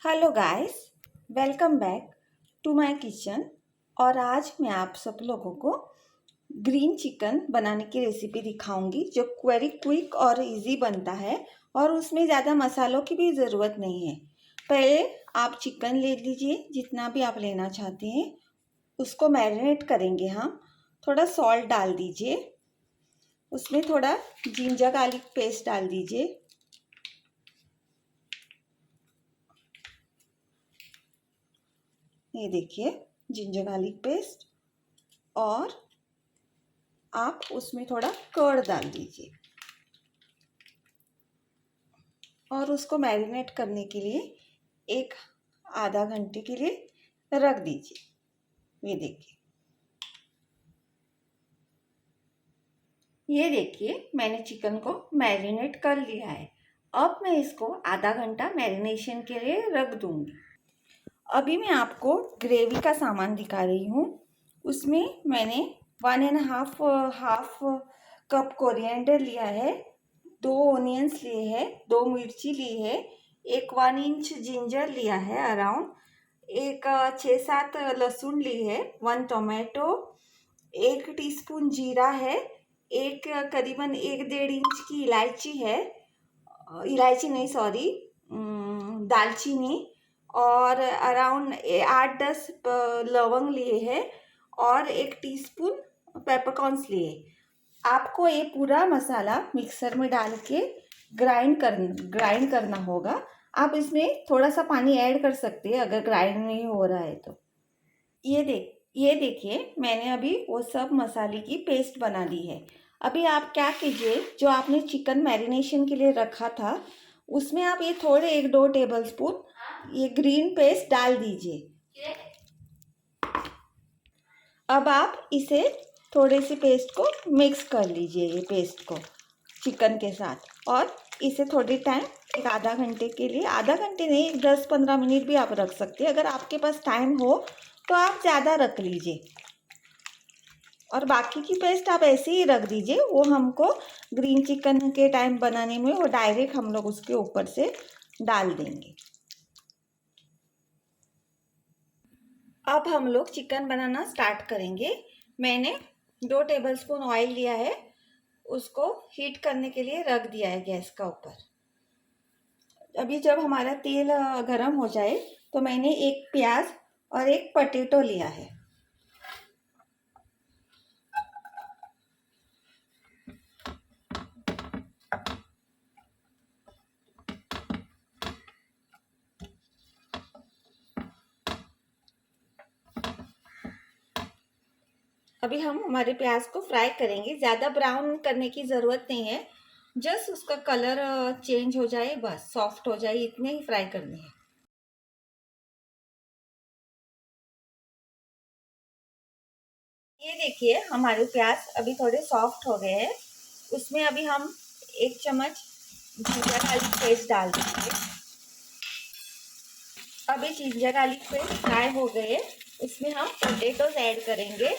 Hello guys, welcome back to my kitchen. और आज मैं आप सब लोगों को ग्रीन चिकन बनाने की रेसिपी दिखाऊंगी जो वेरी क्विक और इजी बनता है और उसमें ज़्यादा मसालों की भी ज़रूरत नहीं है। पहले आप चिकन ले लीजिए, जितना भी आप लेना चाहते हैं। उसको मैरिनेट करेंगे हम। थोड़ा सॉल्ट डाल दीजिए, उसमें थोड़ा जिंजर गार्लिक पेस्ट डाल दीजिए। ये देखिए जिंजर गार्लिक पेस्ट, और आप उसमें थोड़ा कर्ड डाल दीजिए और उसको मैरिनेट करने के लिए एक आधा घंटे के लिए रख दीजिए। ये देखिए मैंने चिकन को मैरिनेट कर लिया है। अब मैं इसको आधा घंटा मैरिनेशन के लिए रख दूंगी। अभी मैं आपको ग्रेवी का सामान दिखा रही हूँ। उसमें मैंने 1.5 कप कोरिएंडर लिया है, 2 ऑनियंस लिए हैं, 2 मिर्ची ली है, एक 1 इंच जिंजर लिया है अराउंड, एक 6-7 लहसुन ली है, 1 टोमेटो, 1 टीस्पून जीरा है, एक करीबन 1-1.5 इंच की इलायची है, इलायची नहीं सॉरी, दालचीनी, और अराउंड 8-10 लवंग लिए हैं और 1 टीस्पून पेपरकॉर्न्स लिए। आपको ये पूरा मसाला मिक्सर में डाल के ग्राइंड करना होगा। आप इसमें थोड़ा सा पानी ऐड कर सकते हैं अगर ग्राइंड नहीं हो रहा है तो। ये देखिए मैंने अभी वो सब मसाले की पेस्ट बना ली है। अभी आप क्या कीजिए, जो आपने चिकन मैरिनेशन के लिए रखा था उसमें आप ये थोड़े 1-2 टेबलस्पून ये ग्रीन पेस्ट डाल दीजिए। अब आप इसे थोड़े से पेस्ट को मिक्स कर लीजिए, ये पेस्ट को चिकन के साथ, और इसे थोड़ी टाइम एक आधा घंटे के लिए, आधा घंटे नहीं 10-15 मिनट भी आप रख सकते हैं। अगर आपके पास टाइम हो तो आप ज़्यादा रख लीजिए, और बाकी की पेस्ट आप ऐसे ही रख दीजिए। वो हमको ग्रीन चिकन के टाइम बनाने में वो डायरेक्ट हम लोग उसके ऊपर से डाल देंगे। अब हम लोग चिकन बनाना स्टार्ट करेंगे। मैंने 2 टेबलस्पून ऑयल लिया है, उसको हीट करने के लिए रख दिया है गैस का ऊपर। अभी जब हमारा तेल गरम हो जाए तो मैंने एक प्याज और एक पोटैटो लिया है। अभी हम हमारे प्याज को फ्राई करेंगे, ज़्यादा ब्राउन करने की ज़रूरत नहीं है, जस्ट उसका कलर चेंज हो जाए, बस सॉफ्ट हो जाए, इतने ही फ्राई करने हैं। ये देखिए हमारे प्याज अभी थोड़े सॉफ्ट हो गए हैं। उसमें अभी हम 1 चम्मच जिंजर गार्लिक पेस्ट डाल देंगे। अभी जिंजर गार्लिक पेस्ट फ्राई हो गए, उसमें हम पोटैटोज ऐड करेंगे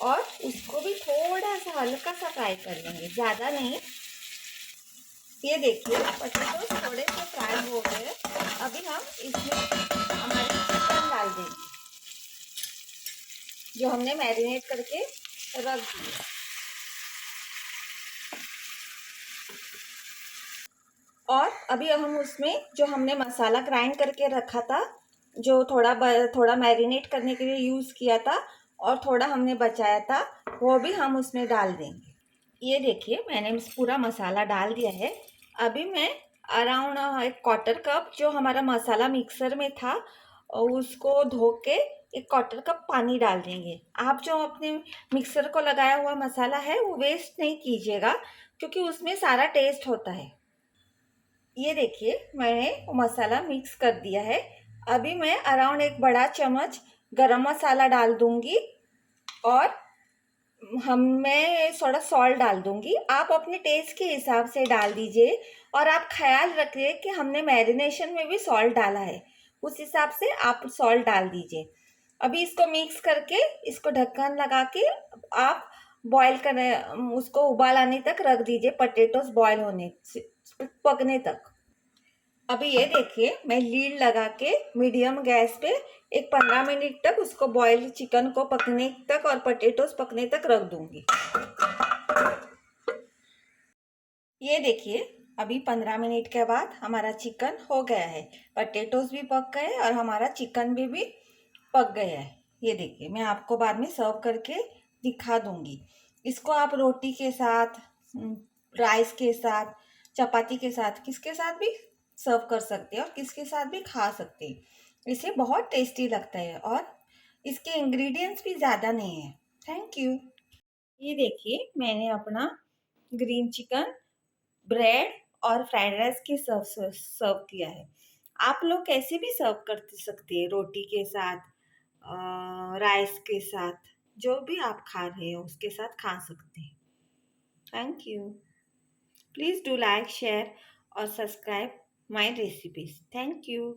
और उसको भी थोड़ा सा हल्का सा फ्राई कर लेंगे, ज़्यादा नहीं। ये देखिए पोटैटोज थोड़े से फ्राई हो गए। अभी हम इसमें हमारे चिकन डाल देंगे जो हमने मैरिनेट करके रख दिए। और अभी हम उसमें जो हमने मसाला ग्राइंड करके रखा था, जो थोड़ा मैरिनेट करने के लिए यूज़ किया था और थोड़ा हमने बचाया था, वो भी हम उसमें डाल देंगे। ये देखिए मैंने पूरा मसाला डाल दिया है। अभी मैं अराउंड 1/4 कप जो हमारा मसाला मिक्सर में था उसको धो के 1/4 कप पानी डाल देंगे। आप जो अपने मिक्सर को लगाया हुआ मसाला है वो वेस्ट नहीं कीजिएगा, क्योंकि उसमें सारा टेस्ट होता है। ये देखिए मैंने मसाला मिक्स कर दिया है। अभी मैं अराउंड 1 बड़ा चम्मच गरम मसाला डाल दूंगी और मैं थोड़ा सॉल्ट डाल दूंगी। आप अपने टेस्ट के हिसाब से डाल दीजिए, और आप ख्याल रखिए कि हमने मैरिनेशन में भी सॉल्ट डाला है, उस हिसाब से आप सॉल्ट डाल दीजिए। अभी इसको मिक्स करके इसको ढक्कन लगा के आप बॉईल करने, उसको उबाल आने तक रख दीजिए, पोटैटोज बॉईल होने पकने तक। अभी ये देखिए, मैं लीड लगा के मीडियम गैस पे एक 15 मिनट तक उसको बॉइल्ड चिकन को पकने तक और पोटैटोस पकने तक रख दूंगी। ये देखिए, अभी 15 मिनट के बाद हमारा चिकन हो गया है, पोटैटोस भी पक गए और हमारा चिकन भी पक गया है। ये देखिए, मैं आपको बाद में सर्व करके दिखा दूंगी। इसको आप रोटी के साथ, राइस के साथ, चपाती के साथ, किसके साथ भी सर्व कर सकते हैं और किसके साथ भी खा सकते हैं। इसे बहुत टेस्टी लगता है और इसके इंग्रेडिएंट्स भी ज़्यादा नहीं है। Thank you. ये देखिए, मैंने अपना ग्रीन चिकन ब्रेड और फ्राइड राइस के सर्व सर्व किया है। आप लोग कैसे भी सर्व कर सकते हैं, रोटी के साथ, राइस के साथ, जो भी आप खा रहे हो उसके साथ खा सकते हैं। Thank you. Please do like, share और subscribe my recipes. Thank you.